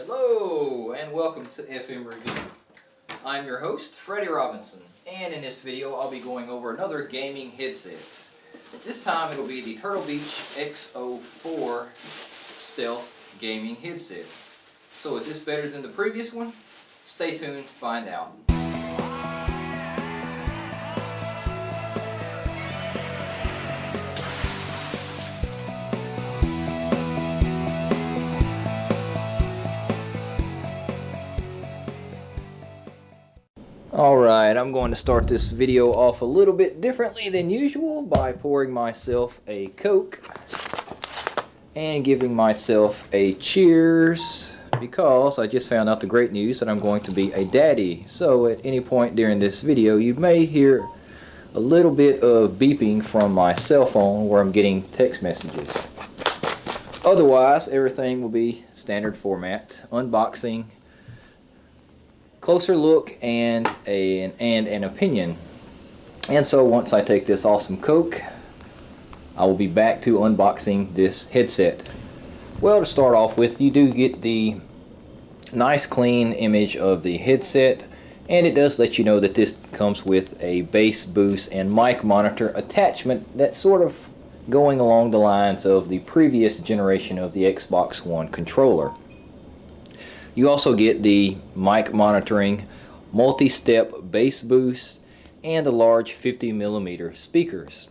Hello and welcome to FMRevu. I'm your host, Freddie Robinson, and in this video I'll be going over another gaming headset. This time it'll be the Turtle Beach X04 Stealth Gaming Headset. So is this better than the previous one? Stay tuned to find out. Alright, I'm going to start this video off a little bit differently than usual by pouring myself a Coke and giving myself a cheers because I just found out the great news that I'm going to be a daddy. So at any point during this video you may hear a little bit of beeping from my cell phone where I'm getting text messages. Otherwise everything will be standard format, unboxing, closer look, and an opinion. And so once I take this awesome Coke, I will be back to unboxing this headset. Well, to start off with, you do get the nice clean image of the headset, and it does let you know that this comes with a bass boost and mic monitor attachment that's sort of going along the lines of the previous generation of the Xbox One controller. You also get the mic monitoring, multi-step bass boost, and the large 50mm speakers.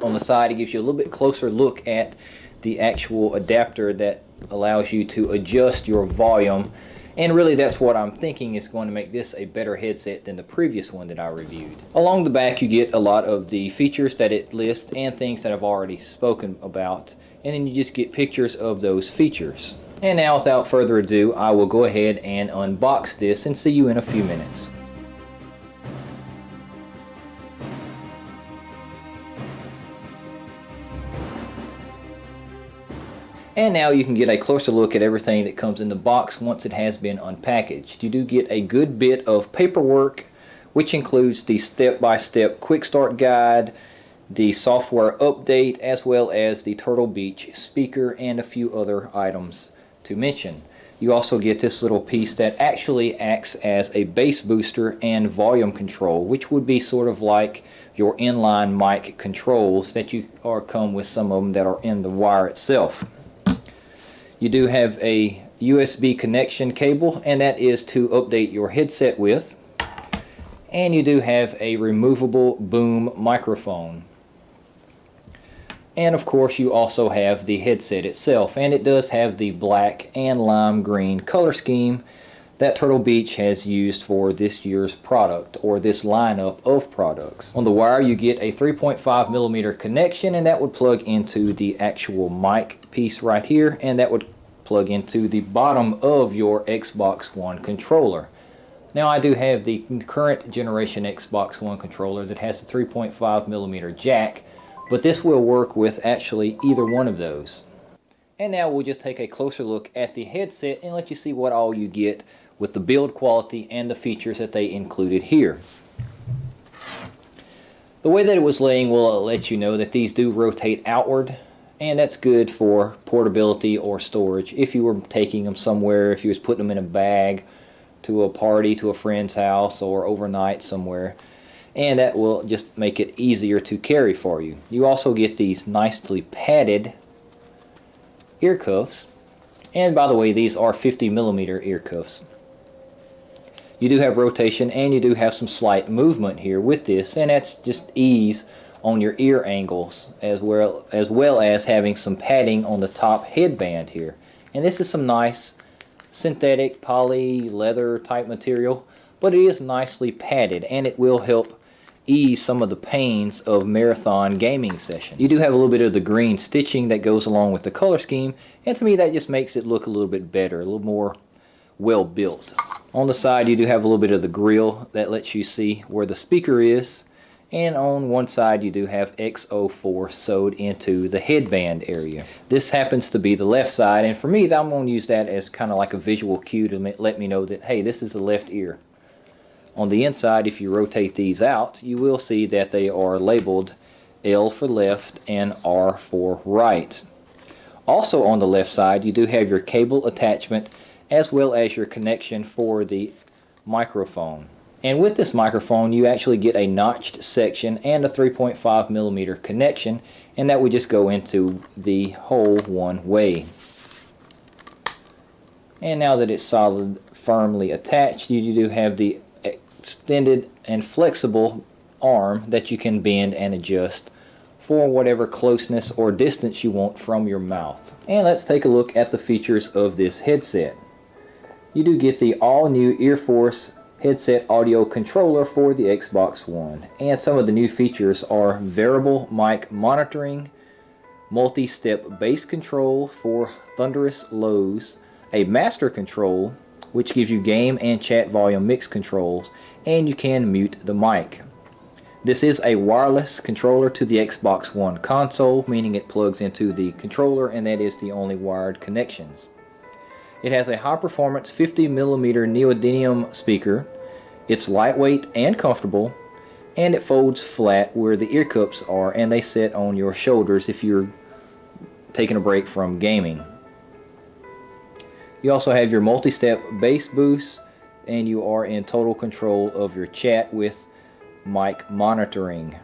On the side it gives you a little bit closer look at the actual adapter that allows you to adjust your volume, and really that's what I'm thinking is going to make this a better headset than the previous one that I reviewed. Along the back you get a lot of the features that it lists and things that I've already spoken about, and then you just get pictures of those features. And now without further ado, I will go ahead and unbox this and see you in a few minutes. And now you can get a closer look at everything that comes in the box once it has been unpackaged. You do get a good bit of paperwork, which includes the step-by-step quick start guide, the software update, as well as the Turtle Beach speaker and a few other items to mention. You also get this little piece that actually acts as a bass booster and volume control, which would be sort of like your inline mic controls that you come with some of them that are in the wire itself. You do have a USB connection cable, and that is to update your headset with. And you do have a removable boom microphone. And of course you also have the headset itself, and it does have the black and lime green color scheme that Turtle Beach has used for this year's product, or this lineup of products. On the wire you get a 3.5mm connection, and that would plug into the actual mic piece right here, and that would plug into the bottom of your Xbox One controller. Now I do have the current generation Xbox One controller that has the 3.5mm jack, but this will work with actually either one of those. And now we'll just take a closer look at the headset and let you see what all you get with the build quality and the features that they included here. The way that it was laying will let you know that these do rotate outward, and that's good for portability or storage if you were taking them somewhere, if you was putting them in a bag to a party, to a friend's house, or overnight somewhere. And that will just make it easier to carry for you. You also get these nicely padded ear cuffs, and by the way, these are 50mm ear cuffs. You do have rotation, and you do have some slight movement here with this, and that's just ease on your ear angles, as well as having some padding on the top headband here. And this is some nice synthetic poly leather type material, but it is nicely padded, and it will help ease some of the pains of marathon gaming sessions. You do have a little bit of the green stitching that goes along with the color scheme, and to me that just makes it look a little bit better, a little more well built. On the side you do have a little bit of the grill that lets you see where the speaker is, and on one side you do have X04 sewed into the headband area. This happens to be the left side, and for me I'm going to use that as kind of like a visual cue to let me know that, hey, this is the left ear. On the inside, if you rotate these out, you will see that they are labeled L for left and R for right. Also on the left side, you do have your cable attachment as well as your connection for the microphone. And with this microphone, you actually get a notched section and a 3.5mm connection, and that would just go into the hole one way. And now that it's solid, firmly attached, you do have the extended and flexible arm that you can bend and adjust for whatever closeness or distance you want from your mouth. And let's take a look at the features of this headset. You do get the all-new earforce headset audio controller for the Xbox One, and some of the new features are variable mic monitoring, multi-step bass control for thunderous lows, a master control which gives you game and chat volume mix controls, and you can mute the mic. This is a wireless controller to the Xbox One console, meaning it plugs into the controller, and that is the only wired connections. It has a high-performance 50mm neodymium speaker. It's lightweight and comfortable, and it folds flat where the ear cups are, and they sit on your shoulders if you're taking a break from gaming. You also have your multi-step bass boost, and you are in total control of your chat with mic monitoring.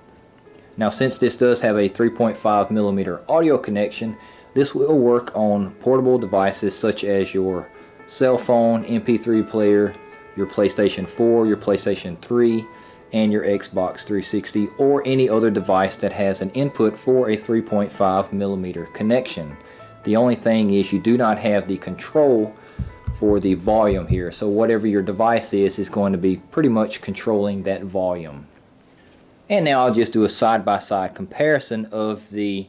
Now, since this does have a 3.5mm audio connection, this will work on portable devices such as your cell phone, MP3 player, your PlayStation 4, your PlayStation 3, and your Xbox 360, or any other device that has an input for a 3.5mm connection. The only thing is you do not have the control for the volume here, so whatever your device is going to be pretty much controlling that volume. And now I'll just do a side-by-side comparison of the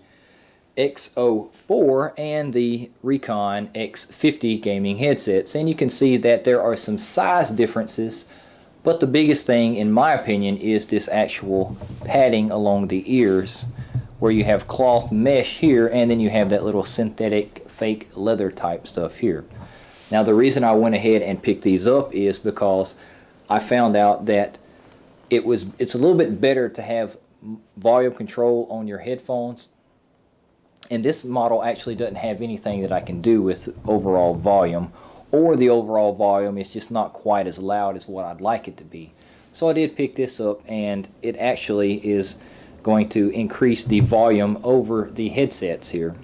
X04 and the Recon X50 gaming headsets, and you can see that there are some size differences, but the biggest thing in my opinion is this actual padding along the ears, where you have cloth mesh here and then you have that little synthetic fake leather type stuff here. Now, the reason I went ahead and picked these up is because I found out that it's a little bit better to have volume control on your headphones. And this model actually doesn't have anything that I can do with overall volume, or the overall volume is just not quite as loud as what I'd like it to be. So I did pick this up, and it actually is going to increase the volume over the headsets here.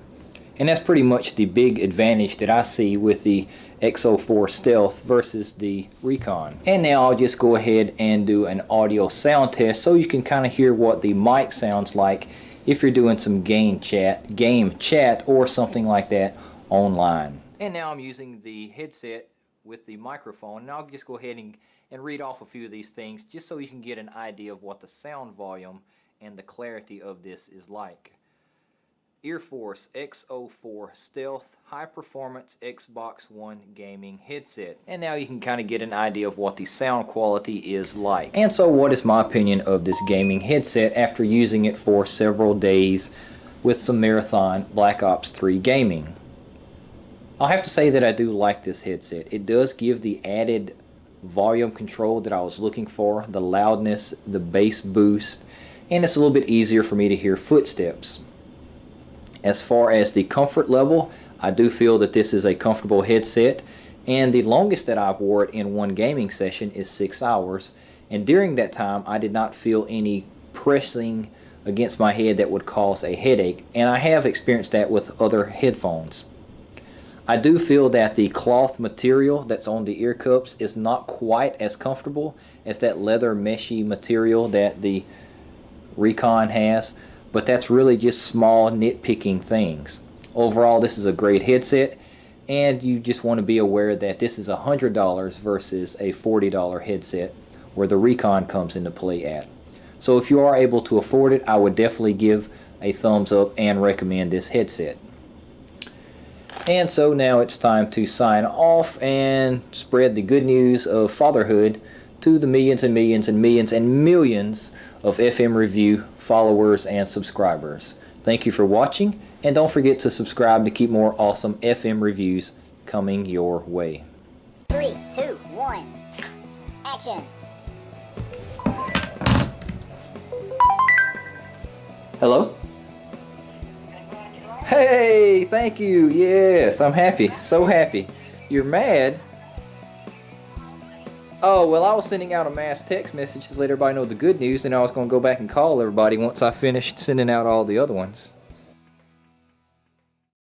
And that's pretty much the big advantage that I see with the X04 Stealth versus the Recon. And now I'll just go ahead and do an audio sound test so you can kind of hear what the mic sounds like if you're doing some game chat or something like that online. And now I'm using the headset with the microphone, and I'll just go ahead and read off a few of these things just so you can get an idea of what the sound volume and the clarity of this is like. Earforce X04 Stealth High Performance Xbox One Gaming Headset. And now you can kind of get an idea of what the sound quality is like. And so what is my opinion of this gaming headset after using it for several days with some marathon Black Ops 3 gaming? I'll have to say that I do like this headset. It does give the added volume control that I was looking for, the loudness, the bass boost, and it's a little bit easier for me to hear footsteps. As far as the comfort level, I do feel that this is a comfortable headset, and the longest that I've wore it in one gaming session is 6 hours, and during that time I did not feel any pressing against my head that would cause a headache, and I have experienced that with other headphones. I do feel that the cloth material that's on the ear cups is not quite as comfortable as that leather meshy material that the Recon has, but that's really just small nitpicking things. Overall, this is a great headset, and you just want to be aware that this is $100 versus a $40 headset where the Recon comes into play at. So if you are able to afford it, I would definitely give a thumbs up and recommend this headset. And so now it's time to sign off and spread the good news of fatherhood to the millions and millions and millions and millions of FMRevu followers and subscribers. Thank you for watching, and don't forget to subscribe to keep more awesome FM reviews coming your way. 3, 2, 1, action! Hello? Hey, thank you. Yes, I'm happy. So happy. You're mad? Oh, well, I was sending out a mass text message to let everybody know the good news, and I was going to go back and call everybody once I finished sending out all the other ones.